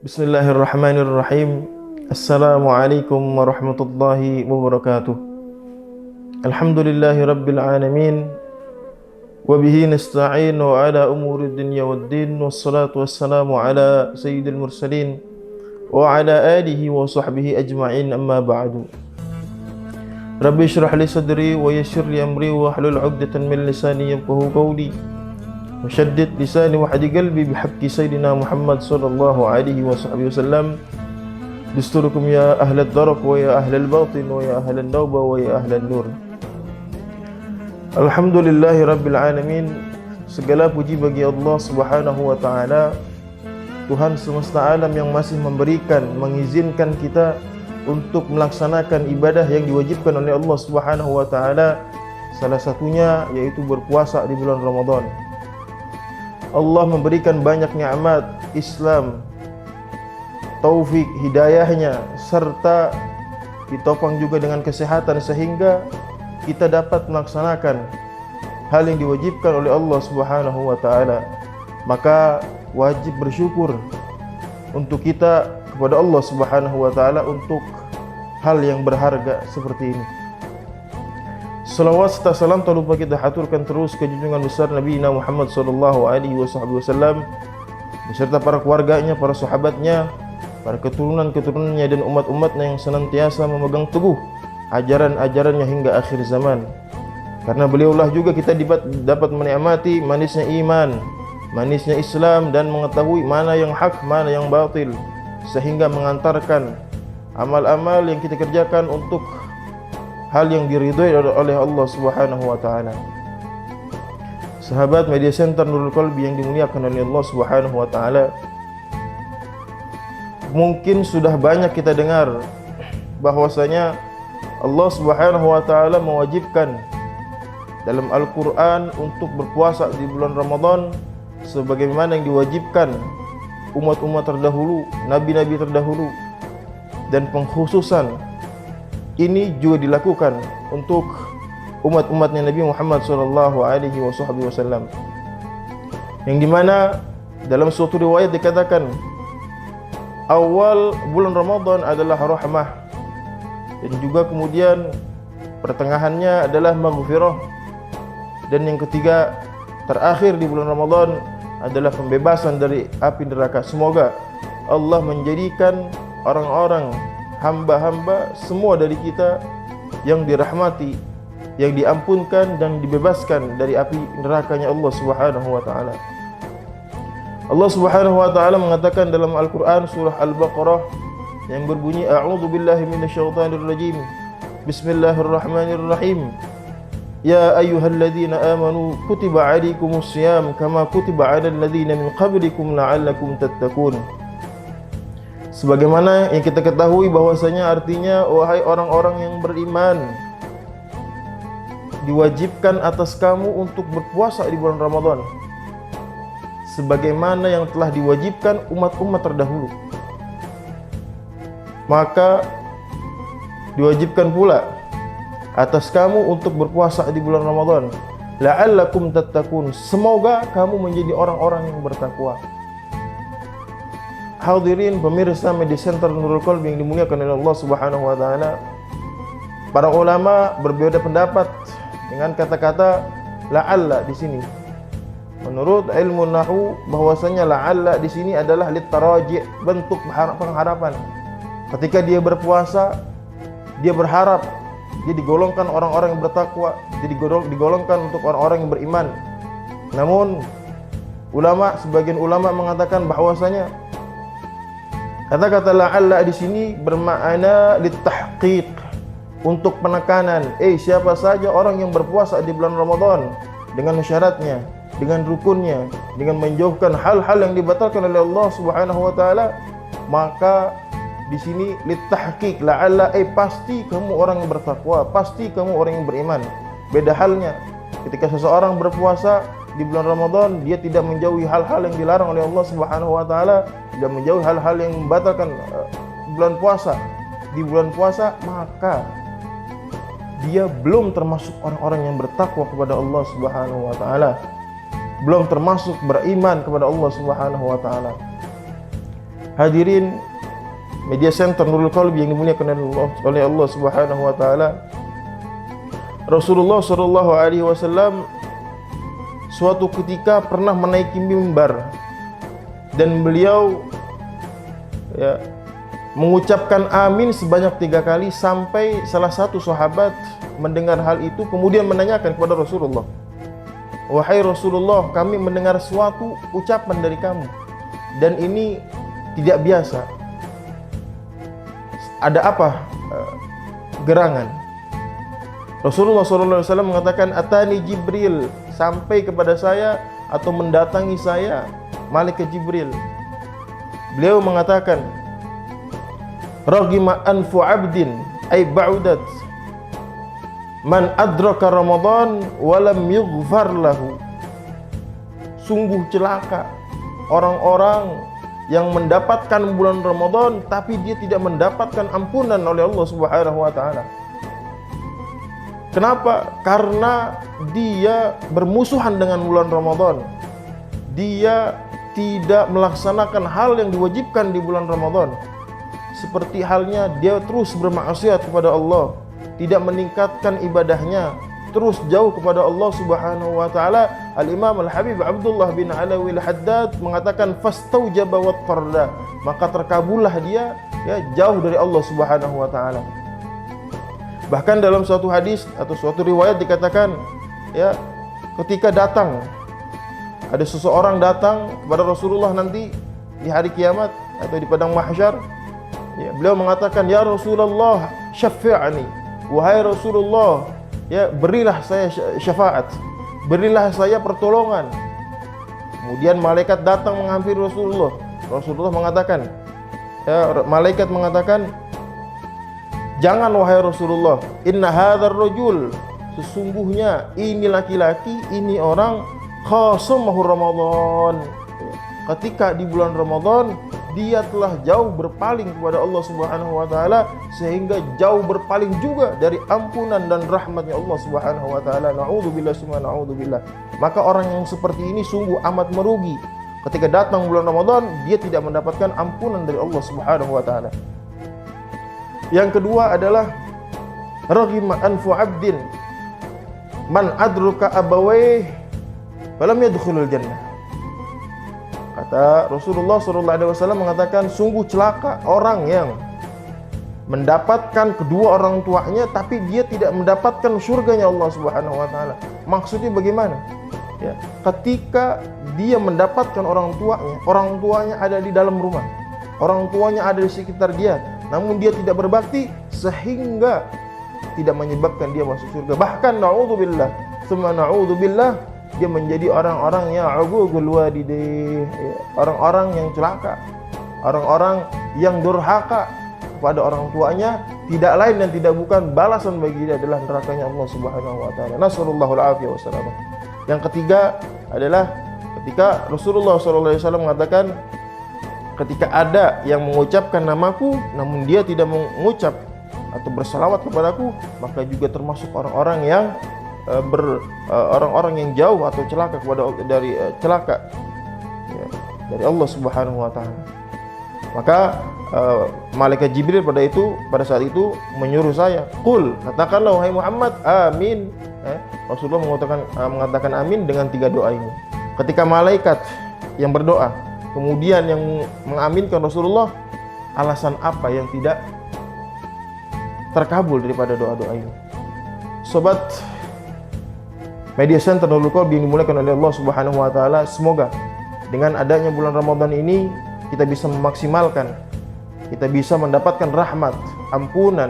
Bismillahirrahmanirrahim. Assalamualaikum warahmatullahi wabarakatuh. Alhamdulillahi rabbil alamin. Wabihi nasta'inu ala umuri dunya waddin. Wassalatu wassalamu ala sayyidil mursalin wa ala alihi wa sahbihi ajma'in, amma ba'du. Rabbi syrah li sadri wa yassir li amri wa hlul 'uqdatan min lisani yafqahu qawli. Wasyaddid lisani wa hadi qalbi bihaqqi sayyidina Muhammad sallallahu alaihi wasallam. Dusturukum ya ahlad darak wa ya ahlal batin wa ya ahlan nauba wa ya ahlan nur. Alhamdulillahi rabbil alamin. Segala puji bagi Allah subhanahu wa ta'ala, Tuhan semesta alam yang masih mengizinkan kita untuk melaksanakan ibadah yang diwajibkan oleh Allah subhanahu wa ta'ala. Salah satunya yaitu berpuasa di bulan Ramadan. Allah memberikan banyak nikmat, Islam, taufik, hidayahnya, serta ditopang juga dengan kesehatan sehingga kita dapat melaksanakan hal yang diwajibkan oleh Allah Subhanahu wa taala. Maka wajib bersyukur untuk kita kepada Allah Subhanahu wa taala untuk hal yang berharga seperti ini. Salawat serta salam tak lupa kita haturkan terus ke junjungan besar Nabi Muhammad sallallahu alaihi wasallam beserta para keluarganya, para sahabatnya, para keturunan-keturunannya dan umat-umatnya yang senantiasa memegang teguh ajaran-ajarannya hingga akhir zaman. Karena beliaulah juga kita dapat menikmati manisnya iman, manisnya Islam, dan mengetahui mana yang hak, mana yang batil, sehingga mengantarkan amal-amal yang kita kerjakan untuk hal yang diridhoi oleh Allah Subhanahu wa taala. Sahabat Media Center Nurul Qalbi yang dimuliakan oleh Allah Subhanahu wa taala, mungkin sudah banyak kita dengar bahwasanya Allah Subhanahu wa taala mewajibkan dalam Al-Qur'an untuk berpuasa di bulan Ramadan sebagaimana yang diwajibkan umat-umat terdahulu, nabi-nabi terdahulu, dan pengkhususan ini juga dilakukan untuk umat-umatnya Nabi Muhammad sallallahu alaihi wasallam, yang dimana dalam suatu riwayat dikatakan awal bulan Ramadan adalah rahmah, dan juga kemudian pertengahannya adalah maghfirah, dan yang ketiga terakhir di bulan Ramadan adalah pembebasan dari api neraka. Semoga Allah menjadikan orang-orang hamba-hamba semua dari kita yang dirahmati, yang diampunkan dan dibebaskan dari api nerakanya Allah Subhanahu wa taala. Allah Subhanahu wa taala mengatakan dalam Al-Qur'an surah Al-Baqarah yang berbunyi a'udzu billahi minasyaitonir rajim. Bismillahirrahmanirrahim. Ya ayyuhalladzina amanu kutiba 'alaikumus shiyam kama kutiba 'alal ladzina min qablikum la'allakum tattaqun. Sebagaimana yang kita ketahui bahwasanya artinya wahai orang-orang yang beriman, diwajibkan atas kamu untuk berpuasa di bulan Ramadan sebagaimana yang telah diwajibkan umat-umat terdahulu. Maka diwajibkan pula atas kamu untuk berpuasa di bulan Ramadan la'allakum tattaqun, semoga kamu menjadi orang-orang yang bertakwa. Hadirin pemirsa Media Center Nurul Qalbi yang dimuliakan oleh Allah Subhanahu wa taala, para ulama berbeda pendapat dengan kata-kata la'alla di sini. Menurut ilmu nahwu bahwasanya la'alla di sini adalah litaraji', bentuk pengharapan. Ketika dia berpuasa, dia berharap dia digolongkan orang-orang yang bertakwa, dia digolongkan untuk orang-orang yang beriman. Namun sebagian ulama mengatakan bahwasanya kata-kata la'alla di sini bermakna litahqiq, untuk penekanan. Siapa saja orang yang berpuasa di bulan Ramadan dengan syaratnya, dengan rukunnya, dengan menjauhkan hal-hal yang dibatalkan oleh Allah Subhanahu wa taala, maka di sini litahqiq la'alla pasti kamu orang yang bertakwa, pasti kamu orang yang beriman. Beda halnya ketika seseorang berpuasa di bulan Ramadan, dia tidak menjauhi hal-hal yang dilarang oleh Allah Subhanahu wa taala, tidak menjauhi hal-hal yang membatalkan bulan puasa. Di bulan puasa maka dia belum termasuk orang-orang yang bertakwa kepada Allah Subhanahu wa taala, belum termasuk beriman kepada Allah Subhanahu wa taala. Hadirin media center Nurul Qalbi yang dimuliakan oleh Allah Subhanahu wa taala. Rasulullah sallallahu alaihi wasallam suatu ketika pernah menaiki mimbar dan beliau mengucapkan amin sebanyak 3 kali sampai salah satu sahabat mendengar hal itu kemudian menanyakan kepada Rasulullah, "Wahai Rasulullah, kami mendengar suatu ucapan dari kamu dan ini tidak biasa. Ada apa gerangan?" Rasulullah SAW mengatakan, "Atani Jibril," sampai kepada saya atau mendatangi saya malaikat Jibril. Beliau mengatakan, "Raghima anfu 'abdin ay ba'udat man adraka Ramadan wa lam yughfar lahu." Sungguh celaka orang-orang yang mendapatkan bulan Ramadan tapi dia tidak mendapatkan ampunan oleh Allah Subhanahu wa taala. Kenapa? Karena dia bermusuhan dengan bulan Ramadan. Dia tidak melaksanakan hal yang diwajibkan di bulan Ramadan. Seperti halnya dia terus bermaksiat kepada Allah, tidak meningkatkan ibadahnya, terus jauh kepada Allah Subhanahu wa taala. Al-Imam Al-Habib Abdullah bin Alawi Al-Haddad mengatakan fastaujaba wa tarda, maka terkabullah dia jauh dari Allah Subhanahu wa taala. Bahkan dalam suatu hadis atau suatu riwayat dikatakan ketika datang ada seseorang datang kepada Rasulullah nanti di hari kiamat atau di padang mahsyar, beliau mengatakan, "Ya Rasulullah, syafi'ani." Wahai Rasulullah, berilah saya syafaat, berilah saya pertolongan. Kemudian malaikat datang menghampiri Rasulullah. Rasulullah mengatakan, malaikat mengatakan, "Jangan wahai Rasulullah, inna hadzal rajul, sesungguhnya ini laki-laki, ini orang khasamahu Ramadan." Ketika di bulan Ramadan dia telah jauh berpaling kepada Allah Subhanahu wa taala sehingga jauh berpaling juga dari ampunan dan rahmatnya Allah Subhanahu wa taala. Na'udzubillah summa na'udzubillah. Maka orang yang seperti ini sungguh amat merugi. Ketika datang bulan Ramadan dia tidak mendapatkan ampunan dari Allah Subhanahu wa taala. Yang kedua adalah raghima anfu 'abdin man adruka abawayh falam yadkhulul jannah. Kata Rasulullah SAW mengatakan, sungguh celaka orang yang mendapatkan kedua orang tuanya tapi dia tidak mendapatkan surganya Allah Subhanahu wa taala. Maksudnya bagaimana? Ketika dia mendapatkan orang tuanya ada di dalam rumah, orang tuanya ada di sekitar dia, namun dia tidak berbakti sehingga tidak menyebabkan dia masuk surga. Bahkan na'udzubillah, tsumma na'udzubillah, dia menjadi orang-orang yang uququl walidain, orang-orang yang celaka, orang-orang yang durhaka kepada orang tuanya. Tidak lain dan tidak bukan balasan bagi dia adalah nerakanya Allah Subhanahu wa taala. Nasallallahu al-afiyah wassalam. Yang ketiga adalah ketika Rasulullah SAW mengatakan, ketika ada yang mengucapkan namaku namun dia tidak mengucap atau bersalawat kepadaku, maka juga termasuk orang-orang yang orang-orang yang jauh atau celaka dari Allah Subhanahu wa taala. Maka malaikat Jibril pada saat itu menyuruh saya, "Qul," katakanlah wahai Muhammad, "amin." Rasulullah mengatakan amin dengan 3 doa ini. Ketika malaikat yang berdoa kemudian yang mengaminkan Rasulullah, alasan apa yang tidak terkabul daripada doa-doa ini? Sobat Media Center Nurul Qalbi yang dimuliakan oleh Allah Subhanahu wa taala, semoga dengan adanya bulan Ramadan ini kita bisa memaksimalkan, kita bisa mendapatkan rahmat, ampunan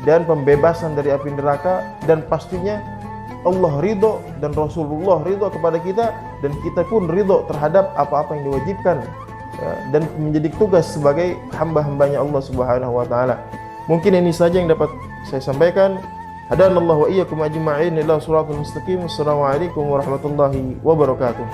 dan pembebasan dari api neraka, dan pastinya Allah ridho dan Rasulullah ridho kepada kita, dan kita pun ridho terhadap apa-apa yang diwajibkan dan menjadi tugas sebagai hamba-hambanya Allah Subhanahu wa taala. Mungkin ini saja yang dapat saya sampaikan. Hadanallahu wa iyyakum ajma'in ila shiratal mustaqim. Assalamualaikum warahmatullahi wabarakatuh.